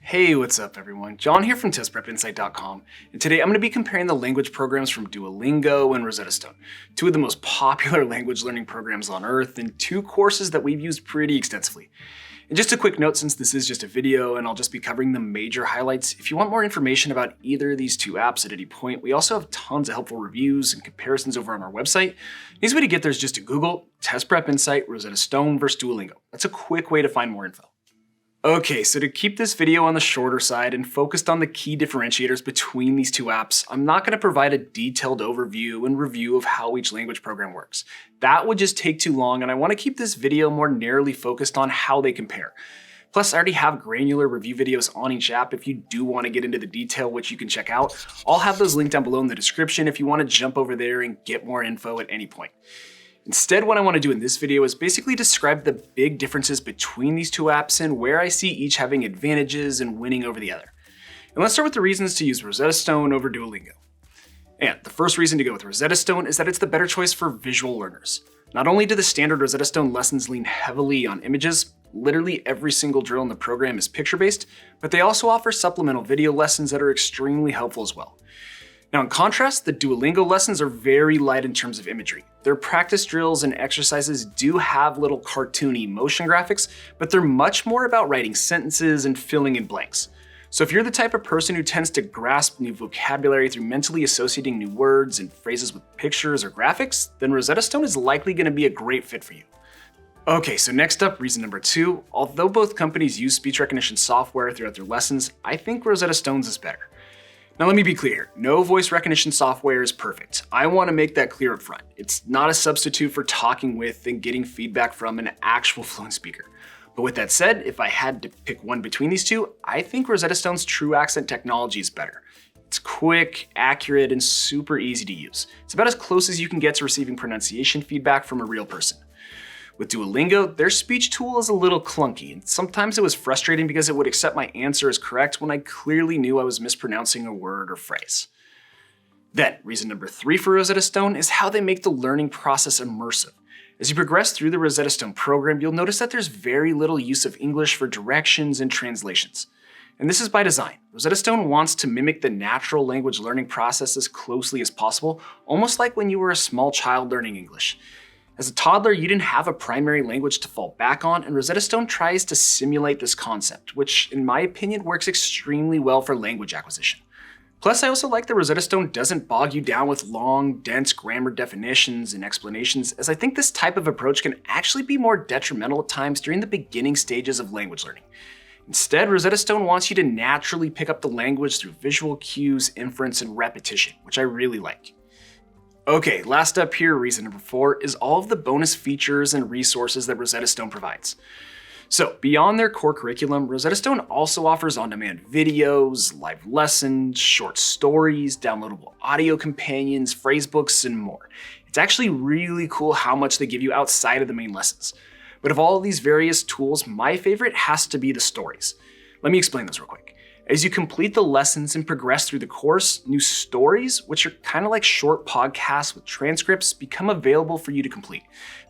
Hey, what's up everyone? John here from testprepinsight.com, and today I'm going to be comparing the language programs from Duolingo and Rosetta Stone, two of the most popular language learning programs on earth and two courses that we've used pretty extensively. And just a quick note, since this is just a video and I'll just be covering the major highlights, if you want more information about either of these two apps at any point, we also have tons of helpful reviews and comparisons over on our website. The easiest way to get there is just to Google Test Prep Insight Rosetta Stone versus Duolingo. That's a quick way to find more info. Okay, so to keep this video on the shorter side and focused on the key differentiators between these two apps, I'm not going to provide a detailed overview and review of how each language program works. That would just take too long, and I want to keep this video more narrowly focused on how they compare. Plus, I already have granular review videos on each app if you do want to get into the detail, which you can check out. I'll have those linked down below in the description if you want to jump over there and get more info at any point. Instead, what I want to do in this video is basically describe the big differences between these two apps and where I see each having advantages and winning over the other. And let's start with the reasons to use Rosetta Stone over Duolingo. And the first reason to go with Rosetta Stone is that it's the better choice for visual learners. Not only do the standard Rosetta Stone lessons lean heavily on images, literally every single drill in the program is picture-based, but they also offer supplemental video lessons that are extremely helpful as well. Now, in contrast, the Duolingo lessons are very light in terms of imagery. Their practice drills and exercises do have little cartoony motion graphics, but they're much more about writing sentences and filling in blanks. So if you're the type of person who tends to grasp new vocabulary through mentally associating new words and phrases with pictures or graphics, then Rosetta Stone is likely going to be a great fit for you. Okay, so next up, reason number 2. Although both companies use speech recognition software throughout their lessons, I think Rosetta Stone's is better. Now let me be clear, no voice recognition software is perfect. I want to make that clear up front. It's not a substitute for talking with and getting feedback from an actual fluent speaker. But with that said, if I had to pick one between these two, I think Rosetta Stone's true accent technology is better. It's quick, accurate, and super easy to use. It's about as close as you can get to receiving pronunciation feedback from a real person. With Duolingo, their speech tool is a little clunky, and sometimes it was frustrating because it would accept my answer as correct when I clearly knew I was mispronouncing a word or phrase. Then, reason number 3 for Rosetta Stone is how they make the learning process immersive. As you progress through the Rosetta Stone program, you'll notice that there's very little use of English for directions and translations. And this is by design. Rosetta Stone wants to mimic the natural language learning process as closely as possible, almost like when you were a small child learning English. As a toddler, you didn't have a primary language to fall back on, and Rosetta Stone tries to simulate this concept, which in my opinion works extremely well for language acquisition. Plus, I also like that Rosetta Stone doesn't bog you down with long, dense grammar definitions and explanations, as I think this type of approach can actually be more detrimental at times during the beginning stages of language learning. Instead, Rosetta Stone wants you to naturally pick up the language through visual cues, inference, and repetition, which I really like. Okay, last up here, reason number 4, is all of the bonus features and resources that Rosetta Stone provides. So, beyond their core curriculum, Rosetta Stone also offers on-demand videos, live lessons, short stories, downloadable audio companions, phrasebooks, and more. It's actually really cool how much they give you outside of the main lessons. But of all of these various tools, my favorite has to be the stories. Let me explain those real quick. As you complete the lessons and progress through the course, new stories, which are kind of like short podcasts with transcripts, become available for you to complete.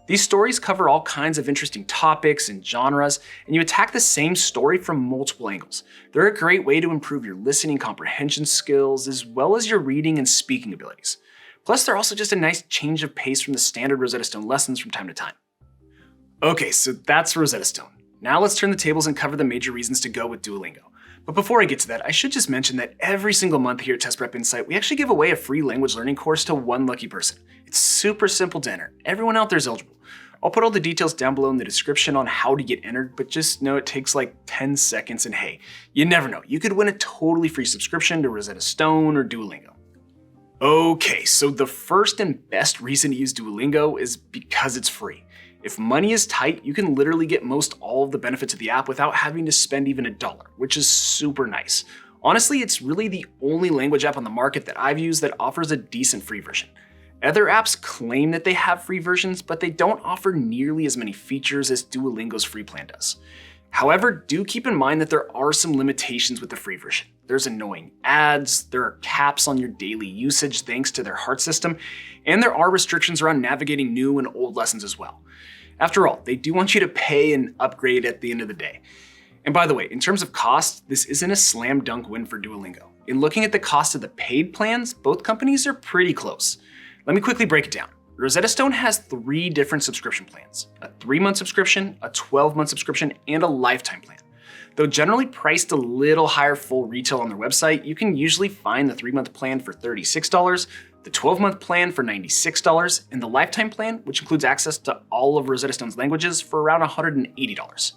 These stories cover all kinds of interesting topics and genres, and you attack the same story from multiple angles. They're a great way to improve your listening comprehension skills, as well as your reading and speaking abilities. Plus, they're also just a nice change of pace from the standard Rosetta Stone lessons from time to time. Okay, so that's Rosetta Stone. Now let's turn the tables and cover the major reasons to go with Duolingo. But before I get to that, I should just mention that every single month here at Test Prep Insight, we actually give away a free language learning course to one lucky person. It's super simple to enter. Everyone out there is eligible. I'll put all the details down below in the description on how to get entered, but just know it takes like 10 seconds, and hey, you never know. You could win a totally free subscription to Rosetta Stone or Duolingo. Okay, so the first and best reason to use Duolingo is because it's free. If money is tight, you can literally get most all of the benefits of the app without having to spend even $1, which is super nice. Honestly, it's really the only language app on the market that I've used that offers a decent free version. Other apps claim that they have free versions, but they don't offer nearly as many features as Duolingo's free plan does. However, do keep in mind that there are some limitations with the free version. There's annoying ads, there are caps on your daily usage thanks to their heart system, and there are restrictions around navigating new and old lessons as well. After all, they do want you to pay and upgrade at the end of the day. And by the way, in terms of cost, this isn't a slam dunk win for Duolingo. In looking at the cost of the paid plans, both companies are pretty close. Let me quickly break it down. Rosetta Stone has 3 different subscription plans: a 3-month subscription, a 12-month subscription, and a lifetime plan. Though generally priced a little higher full retail on their website, you can usually find the 3-month plan for $36, the 12-month plan for $96, and the lifetime plan, which includes access to all of Rosetta Stone's languages, for around $180.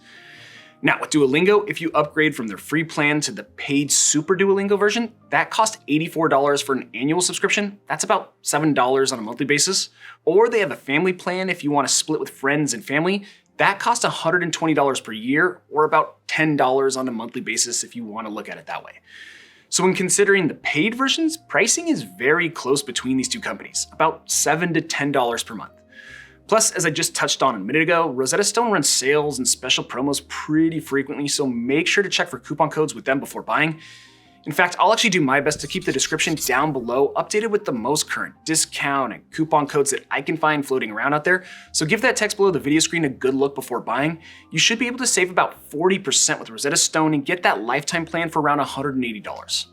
Now, with Duolingo, if you upgrade from their free plan to the paid Super Duolingo version, that costs $84 for an annual subscription. That's about $7 on a monthly basis. Or they have a family plan if you want to split with friends and family. That costs $120 per year, or about $10 on a monthly basis if you want to look at it that way. So when considering the paid versions, pricing is very close between these two companies, about $7 to $10 per month. Plus, as I just touched on a minute ago, Rosetta Stone runs sales and special promos pretty frequently, so make sure to check for coupon codes with them before buying. In fact, I'll actually do my best to keep the description down below updated with the most current discount and coupon codes that I can find floating around out there, so give that text below the video screen a good look before buying. You should be able to save about 40% with Rosetta Stone and get that lifetime plan for around $180.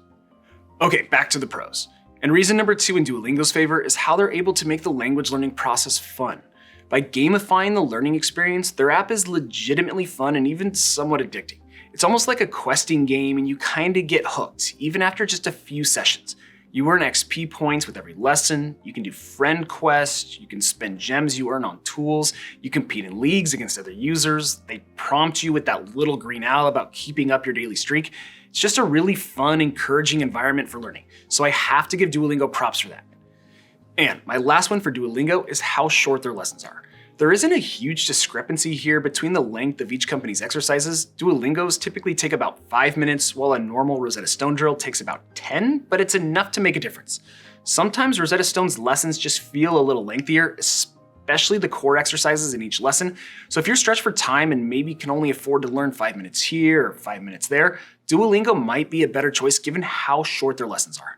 Okay, back to the pros. And reason number 2 in Duolingo's favor is how they're able to make the language learning process fun. By gamifying the learning experience, their app is legitimately fun and even somewhat addicting. It's almost like a questing game and you kinda get hooked, even after just a few sessions. You earn XP points with every lesson, you can do friend quests, you can spend gems you earn on tools, you compete in leagues against other users, they prompt you with that little green owl about keeping up your daily streak. It's just a really fun, encouraging environment for learning, so I have to give Duolingo props for that. And my last one for Duolingo is how short their lessons are. There isn't a huge discrepancy here between the length of each company's exercises. Duolingo's typically take about 5 minutes, while a normal Rosetta Stone drill takes about 10, but it's enough to make a difference. Sometimes Rosetta Stone's lessons just feel a little lengthier, especially the core exercises in each lesson. So if you're stretched for time and maybe can only afford to learn 5 minutes here or 5 minutes there, Duolingo might be a better choice given how short their lessons are.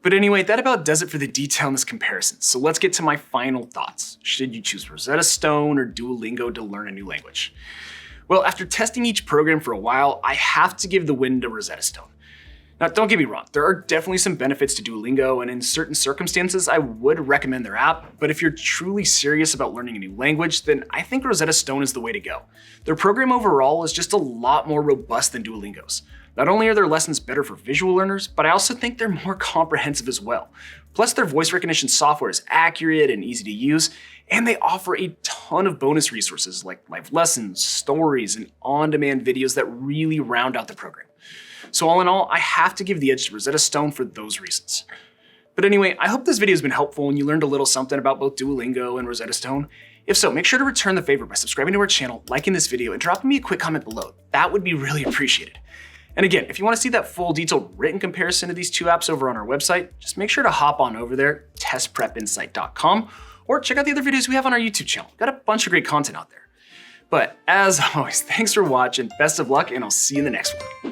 But anyway, that about does it for the detail in this comparison. So let's get to my final thoughts. Should you choose Rosetta Stone or Duolingo to learn a new language? Well, after testing each program for a while, I have to give the win to Rosetta Stone. Now, don't get me wrong, there are definitely some benefits to Duolingo, and in certain circumstances, I would recommend their app, but if you're truly serious about learning a new language, then I think Rosetta Stone is the way to go. Their program overall is just a lot more robust than Duolingo's. Not only are their lessons better for visual learners, but I also think they're more comprehensive as well. Plus, their voice recognition software is accurate and easy to use, and they offer a ton of bonus resources like live lessons, stories, and on-demand videos that really round out the program. So all in all, I have to give the edge to Rosetta Stone for those reasons. But anyway, I hope this video has been helpful and you learned a little something about both Duolingo and Rosetta Stone. If so, make sure to return the favor by subscribing to our channel, liking this video, and dropping me a quick comment below. That would be really appreciated. And again, if you want to see that full detailed written comparison of these two apps over on our website, just make sure to hop on over there, testprepinsight.com, or check out the other videos we have on our YouTube channel. Got a bunch of great content out there. But as always, thanks for watching, best of luck, and I'll see you in the next one.